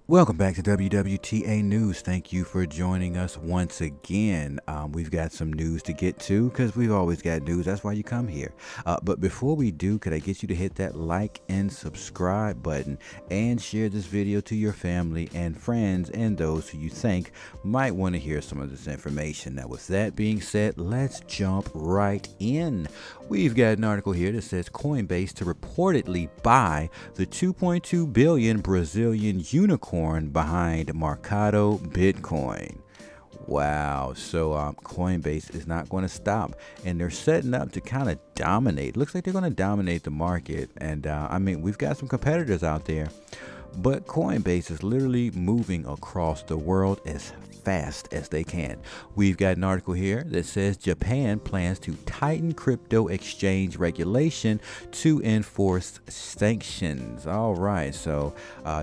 Welcome back to WWTA News. Thank you for joining us once again. We've got some news to get to because we've always got news. That's why you come here. But before we do, could I get you to hit that like and subscribe button and share this video to your family and friends and those who you think might want to hear some of this information. Now, with that being said, let's jump right in. We've got an article here that says Coinbase to reportedly buy the 2.2 billion Brazilian unicorn behind Mercado Bitcoin. Wow. So Coinbase is not going to stop, and they're setting up to kind of dominate. Looks like they're going to dominate the market. And I mean, we've got some competitors out there, but Coinbase is literally moving across the world as fast as they can. We've got an article here that says Japan plans to tighten crypto exchange regulation to enforce sanctions. All right, so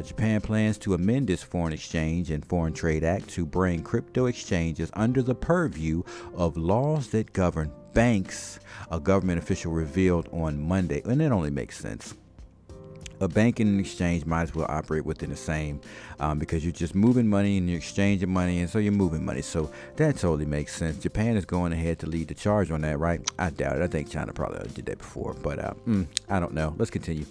Japan plans to amend its Foreign Exchange and Foreign Trade Act to bring crypto exchanges under the purview of laws that govern banks, a government official revealed on Monday. And it only makes sense. A bank and an exchange might as well operate within the same because you're just moving money and you're exchanging money, and so you're moving money. So that totally makes sense. Japan is going ahead to lead the charge on that, right? I doubt it. I think China probably did that before, but I don't know. Let's continue.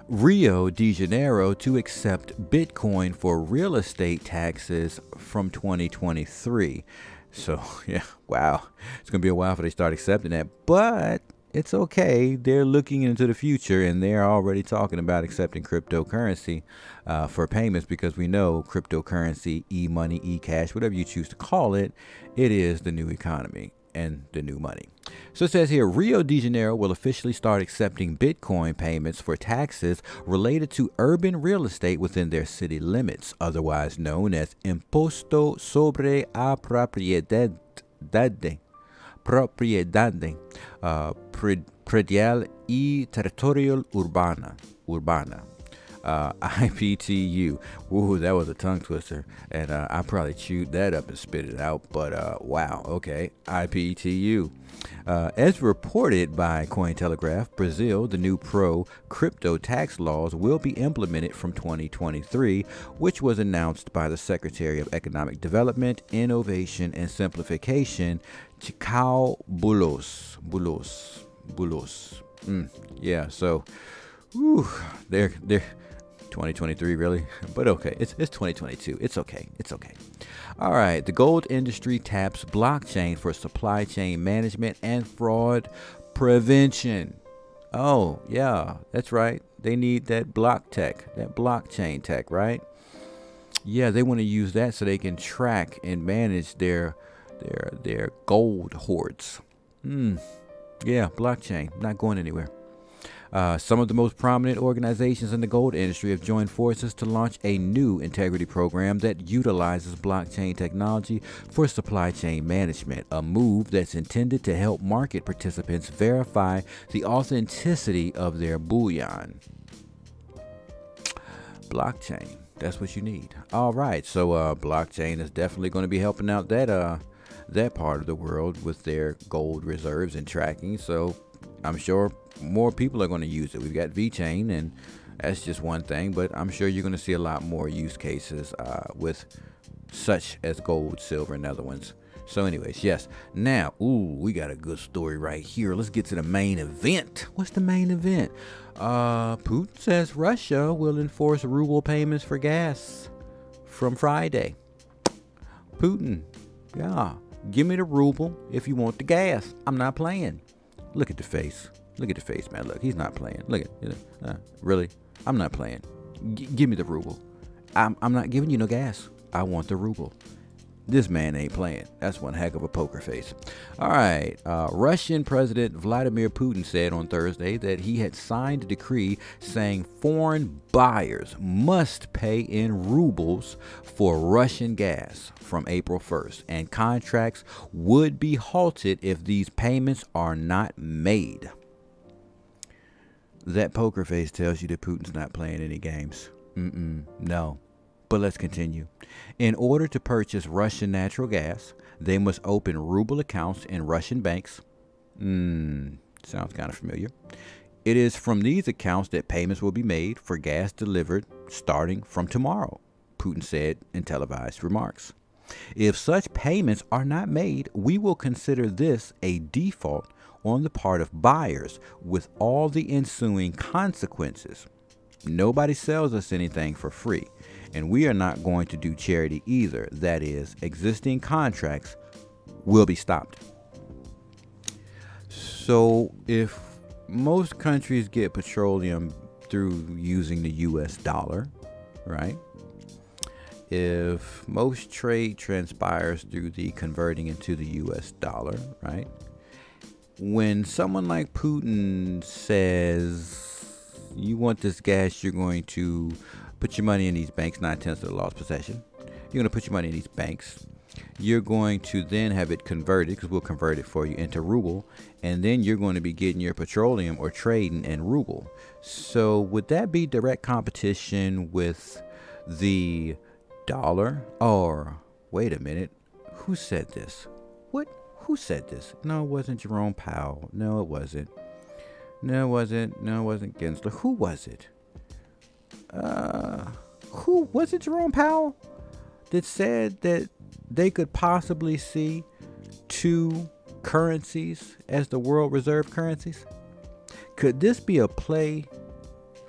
Rio de Janeiro to accept Bitcoin for real estate taxes from 2023. So, yeah, wow. It's going to be a while before they start accepting that, but it's okay. They're looking into the future, and they're already talking about accepting cryptocurrency for payments, because we know cryptocurrency, e-money, e-cash, whatever you choose to call it, it is the new economy and the new money. So it says here, Rio de Janeiro will officially start accepting Bitcoin payments for taxes related to urban real estate within their city limits, otherwise known as Imposto sobre a Propriedade Predial y Territorial Urbana. IPTU. Ooh, that was a tongue twister, and I probably chewed that up and spit it out, but wow, okay. IPTU. As reported by Cointelegraph, Brazil, the new pro-crypto tax laws will be implemented from 2023, which was announced by the Secretary of Economic Development, Innovation, and Simplification, Chicao Bulos. Yeah, so, they're 2023, really? But okay, it's 2022. It's okay. All right, the gold industry taps blockchain for supply chain management and fraud prevention. Oh, yeah, that's right. They need that blockchain tech, right? Yeah, they want to use that so they can track and manage their gold hoards. Yeah, blockchain, not going anywhere. Some of the most prominent organizations in the gold industry have joined forces to launch a new integrity program that utilizes blockchain technology for supply chain management, a move that's intended to help market participants verify the authenticity of their bullion. Blockchain, that's what you need. All right, so blockchain is definitely going to be helping out that part of the world with their gold reserves and tracking. So I'm sure more people are going to use it. We've got VeChain, and that's just one thing, but I'm sure you're going to see a lot more use cases with such as gold, silver, and other ones. So anyways, yes. Now, we got a good story right here. Let's get to the main event. What's the main event? Putin says Russia will enforce ruble payments for gas from Friday. Putin, yeah, give me the ruble if you want the gas. I'm not playing. Look at the face. Look at the face, man. Look, he's not playing. Look at really? I'm not playing. Give me the ruble. I'm not giving you no gas. I want the ruble. This man ain't playing. That's one heck of a poker face. All right. Russian President Vladimir Putin said on Thursday that he had signed a decree saying foreign buyers must pay in rubles for Russian gas from April 1st, and contracts would be halted if these payments are not made. That poker face tells you that Putin's not playing any games. No. But let's continue. In order to purchase Russian natural gas, they must open ruble accounts in Russian banks. Sounds kind of familiar. It is from these accounts that payments will be made for gas delivered starting from tomorrow. Putin said in televised remarks. If such payments are not made, we will consider this a default on the part of buyers with all the ensuing consequences. Nobody sells us anything for free, and we are not going to do charity either. That is, existing contracts will be stopped. So if most countries get petroleum through using the US dollar, right? If most trade transpires through the converting into the US dollar, right? When someone like Putin says, you want this gas, you're going to put your money in these banks, 9/10 of the law's possession. You're going to put your money in these banks. You're going to then have it converted, because we'll convert it for you, into ruble. And then you're going to be getting your petroleum or trading in ruble. So would that be direct competition with the dollar? Or, wait a minute, who said this? What? Who said this? No, it wasn't Jerome Powell. No, it wasn't. No, it wasn't. No, it wasn't Gensler. Who was it? Who was it? Jerome Powell that said that they could possibly see two currencies as the world reserve currencies? Could this be a play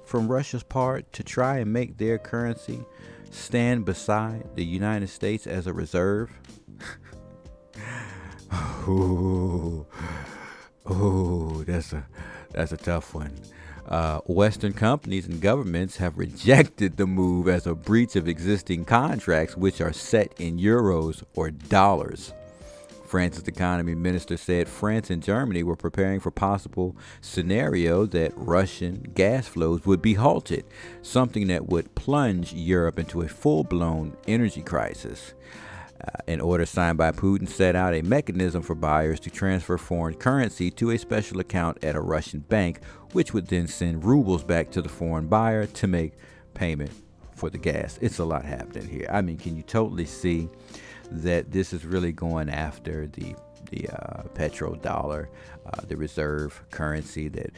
from Russia's part to try and make their currency stand beside the United States as a reserve? Ooh, that's a tough one. Western companies and governments have rejected the move as a breach of existing contracts, which are set in euros or dollars. France's economy minister said France and Germany were preparing for possible scenario that Russian gas flows would be halted, something that would plunge Europe into a full-blown energy crisis. An order signed by Putin set out a mechanism for buyers to transfer foreign currency to a special account at a Russian bank, which would then send rubles back to the foreign buyer to make payment for the gas. It's a lot happening here. I mean, can you totally see that this is really going after the petrodollar, the reserve currency that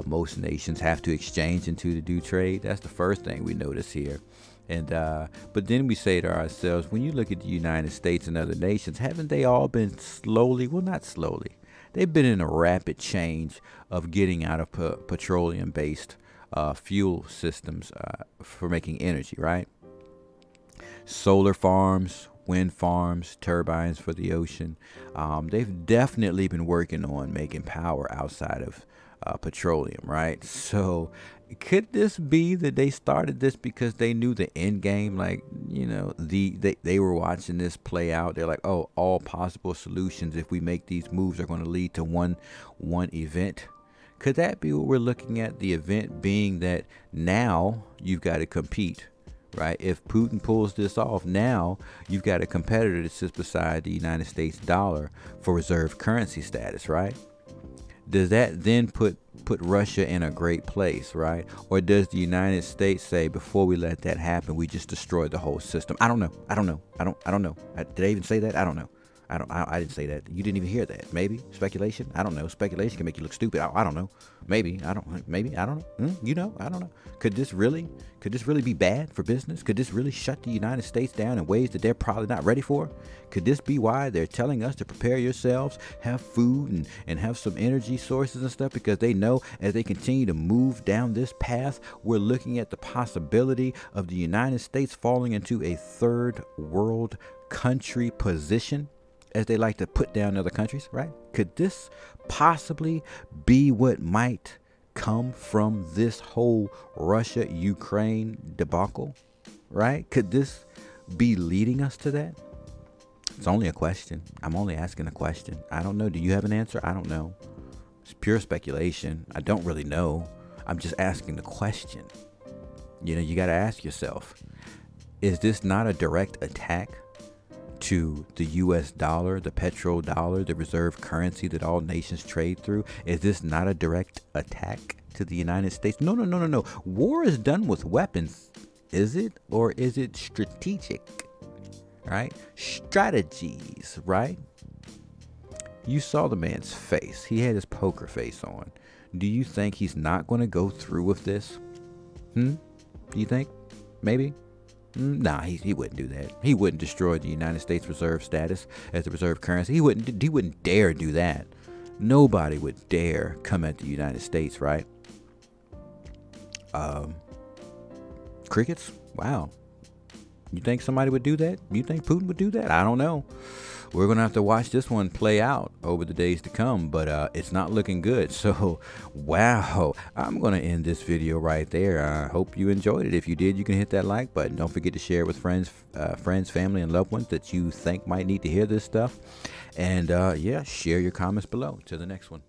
most nations have to exchange into to do trade? That's the first thing we notice here. And but then we say to ourselves, when you look at the United States and other nations, haven't they all been slowly, well, not slowly, they've been in a rapid change of getting out of petroleum-based fuel systems for making energy, right? Solar farms, wind farms, turbines for the ocean. They've definitely been working on making power outside of petroleum, right? So could this be that they started this because they knew the end game? Like, you know, they were watching this play out. They're like, oh, all possible solutions, if we make these moves, are going to lead to one event. Could that be what we're looking at? The event being that now you've got to compete, right? If Putin pulls this off, now you've got a competitor that sits beside the United States dollar for reserve currency status, right? Does that then put Russia in a great place, right? Or does the United States say, before we let that happen, we just destroy the whole system? I don't know. I don't know. Did I even say that? I don't know. I didn't say that. You didn't even hear that. Maybe speculation. I don't know. Speculation can make you look stupid. I don't know. Maybe I don't know. You know, I don't know. Could this really be bad for business? Could this really shut the United States down in ways that they're probably not ready for? Could this be why they're telling us to prepare yourselves, have food and have some energy sources and stuff? Because they know as they continue to move down this path, we're looking at the possibility of the United States falling into a third world country position, as they like to put down other countries, right? Could this possibly be what might come from this whole Russia-Ukraine debacle, right? Could this be leading us to that? It's only a question. I'm only asking a question. I don't know. Do you have an answer? I don't know. It's pure speculation. I don't really know. I'm just asking the question. You know, you got to ask yourself, is this not a direct attack to the US dollar, the petrodollar, the reserve currency that all nations trade through? Is this not a direct attack to the United States? No. War is done with weapons. Is it? Or is it strategic? Right? Strategies, right? You saw the man's face. He had his poker face on. Do you think he's not going to go through with this? Do you think? Maybe? Nah, he wouldn't do that. He wouldn't destroy the United States reserve status as the reserve currency. He wouldn't dare do that. Nobody would dare come at the United States, right? Crickets? Wow. You think somebody would do that? You think Putin would do that? I don't know. We're going to have to watch this one play out over the days to come, but it's not looking good. So, wow. I'm going to end this video right there. I hope you enjoyed it. If you did, you can hit that like button. Don't forget to share it with friends, family, and loved ones that you think might need to hear this stuff. And, yeah, share your comments below. To the next one.